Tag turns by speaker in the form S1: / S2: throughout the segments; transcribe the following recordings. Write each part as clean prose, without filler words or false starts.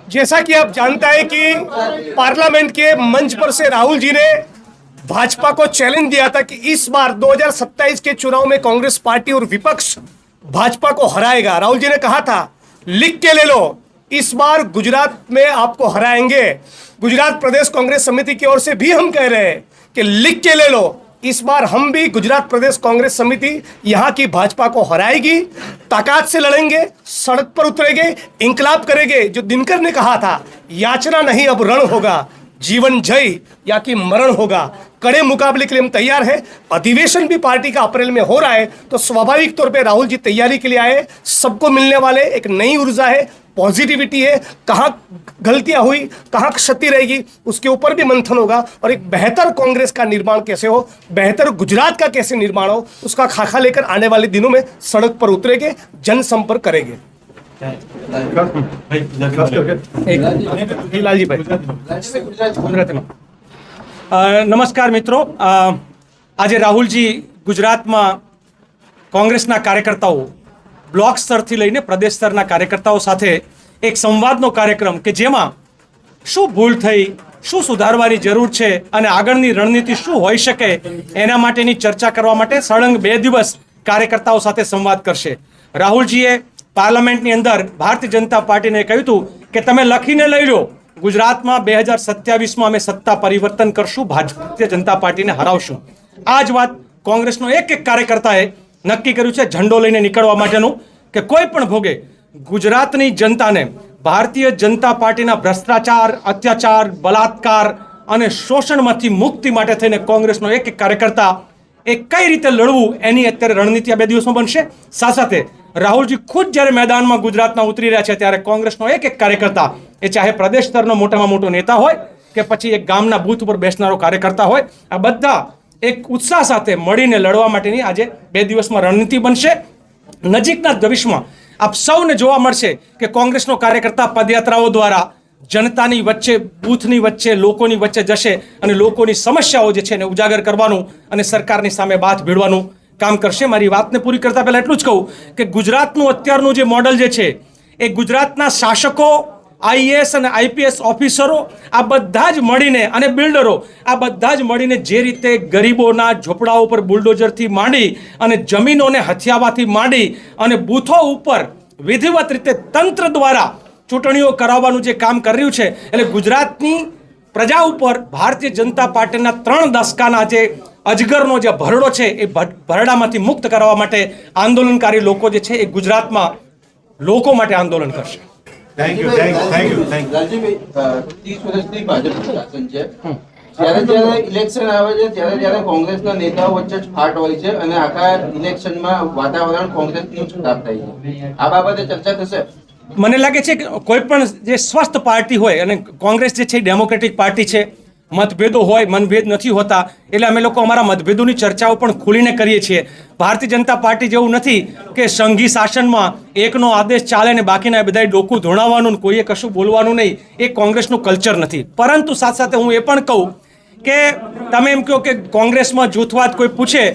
S1: जैसा कि आप जानता है कि पार्लियामेंट के मंच पर से राहुल जी ने भाजपा को चैलेंज दिया था कि इस बार 2027 के चुनाव में कांग्रेस पार्टी और विपक्ष भाजपा को हराएगा। राहुल जी ने कहा था लिख के ले लो, इस बार गुजरात में आपको हराएंगे। गुजरात प्रदेश कांग्रेस समिति की ओर से भी हम कह रहे हैं कि लिख के ले लो, इस बार हम भी गुजरात प्रदेश कांग्रेस समिति यहाँ की भाजपा को हराएगी। ताकत से लड़ेंगे, सड़क पर उतरेंगे, इंकलाब करेंगे। जो दिनकर ने कहा था याचना नहीं अब रण होगा, जीवन जय या कि मरण होगा। कड़े मुकाबले के लिए हम तैयार हैं। अधिवेशन भी पार्टी का अप्रैल में हो रहा है, तो स्वाभाविक तौर पे राहुल जी तैयारी के लिए आए। सबको मिलने वाले एक नई ऊर्जा है, पॉजिटिविटी है। कहाँ गलतियां हुई, कहाँ क्षति रहेगी, उसके ऊपर भी मंथन होगा। और एक बेहतर कांग्रेस का निर्माण कैसे हो, बेहतर गुजरात का कैसे निर्माण हो, उसका खाका लेकर आने वाले दिनों में सड़क पर उतरेंगे, जनसंपर्क करेंगे।
S2: नमस्कार मित्रों, आज राहुलजी गुजरात में कांग्रेसना कार्यकर्ताओं ब्लॉक स्तर थी लईने प्रदेश स्तरना कार्यकर्ताओं साथे एक संवादनो कार्यक्रम के जेमां शुं भूल थई, शुं सुधारवानी जरूर छे अने आगळनी रणनीति शुं होई शके एना माटेनी चर्चा करवा माटे सळंग 2 दिवस कार्यकर्ताओं साथे संवाद करशे। राहुलजीए पार्लियामेंटनी अंदर भारतीय जनता पार्टीने कह्युं हतुं के तमे लखीने लई लो, गुजरातमां 2027 में अमे सत्ता परिवर्तन करशुं, भारतीय जनता पार्टीने हरावशुं। आ ज वात कांग्रेसनो एक एक कार्यकर्ताए नक्की कर्युं छे झंडो लईने निकळवा माटेनुं के कोई पण भोगे गुजरातनी जनताने भारतीय जनता पार्टीना भ्रष्टाचार, अत्याचार, बलात्कार अने शोषणमांथी मुक्ति माटे थईने कांग्रेसनो एक एक कार्यकर्ता एक कई रीते लड़वुं एनी अत्यारे रणनीति आ 2 दिवसमां बनशे। साथ-साथे राहुलजी खुद ज्यारे मैदानमां गुजरातना उतरी रह्या छे त्यारे कांग्रेसनो एक एक कार्यकर्ता ए चाहे प्रदेश स्तरनो मोटामां मोटो नेता होय के पछी एक गामना बूथ पर बेसनारो कार्यकर्ता होय, आ बधा एक उत्साह साथे मळीने लड़वा माटेनी आजे 2 दिवसमां रणनीति बनशे। नजीकना भविष्यमां आप सौने जोवा मळशे के कांग्रेसनो कार्यकर्ता पदयात्राओ द्वारा जनतानी वच्चे, बूथनी वच्चे, लोकोनी वच्चे जशे अने लोकोनी समस्याओ जे छे ने उजागर करवानुं अने सरकारनी सामे बाथ भीड़वानुं काम करशे। मारी वातने पूरी करता पहेला एटલું જ કહું કે ગુજરાતનું અત્યારનું જે મોડલ જે છે એ ગુજરાતના શાસકો, આઈએએસ અને આઈપીએસ ઓફિસરો આ બધા જ મળીને અને બિલ્ડરો આ બધા જ મળીને જે રીતે ગરીબોના ઝોપડાઓ પર બુલડોઝરથી માંડી અને જમીનોને હથિયાવાથી માંડી અને બૂથો ઉપર વિધિવત રીતે તંત્ર દ્વારા ચૂંટણીઓ કરાવવાનું જે કામ કરી રહ્યું છે, એટલે ગુજરાતની પ્રજા ઉપર ભારતીય જનતા પાર્ટીના 3 દશકાના જે અજગરનો જે ભરડો છે એ ભરડામાંથી મુક્ત કરવા માટે આંદોલનકારી લોકો જે છે એ ગુજરાતમાં લોકો માટે આંદોલન કરશે।
S3: થેન્ક યુ રાજીભાઈ, 30 વર્ષથી ભાજપનું શાસન છે, જ્યારે ઇલેક્શન આવે છે ત્યારે કોંગ્રેસના નેતાઓ વચ્ચે જ ફાટ હોય છે અને આખા ઇલેક્શનમાં વાતાવરણ કોંગ્રેસનું જ ખરાબ થાય છે। આ બાબતે ચર્ચા થશે?
S2: મને લાગે છે કે કોઈ પણ જે સ્વસ્થ પાર્ટી હોય અને કોંગ્રેસ જે છે ડેમોક્રેટિક પાર્ટી છે, મતભેદો હોય, મનભેદ નથી હોતા, એટલે અમે લોકો અમારા મતભેદોની ચર્ચાઓ પણ ખુલીને કરીએ છીએ। ભારતીય જનતા પાર્ટી જેવું નથી કે સંઘી શાસનમાં એકનો આદેશ ચાલે ને બાકીના બધાય ડોકું ધોણાવવાનું ને કોઈએ કશું બોલવાનું નહીં, એ કોંગ્રેસનું કલ્ચર નથી। પરંતુ સાથે સાથે હું એ પણ કહું કે તમે એમ કહો કે કોંગ્રેસમાં જૂથવાદ કોઈ પૂછે,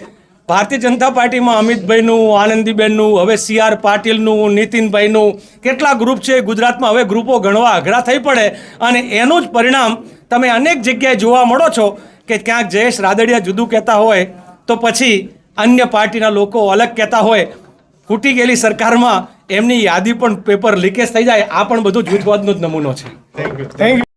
S2: ભારતીય જનતા પાર્ટીમાં અમિતભાઈનું, આનંદીબેનનું, હવે CR પાટીલનું, નીતિનભાઈનું કેટલા ગ્રુપ છે ગુજરાતમાં, હવે ગ્રુપો ગણવા અઘરા થઈ પડે અને એનું જ પરિણામ તમે અનેક જગ્યાએ જોવા મળો છો કે ક્યાંક જયેશ રાદડિયા જુદું કહેતા હોય તો પછી અન્ય પાર્ટીના લોકો અલગ કહેતા હોય। ફૂટી ગયેલી સરકારમાં એમની યાદી પણ પેપર લીકેજ થઈ જાય, આ પણ બધું જૂથવાદનો જ નમૂનો છે।
S1: Thank you.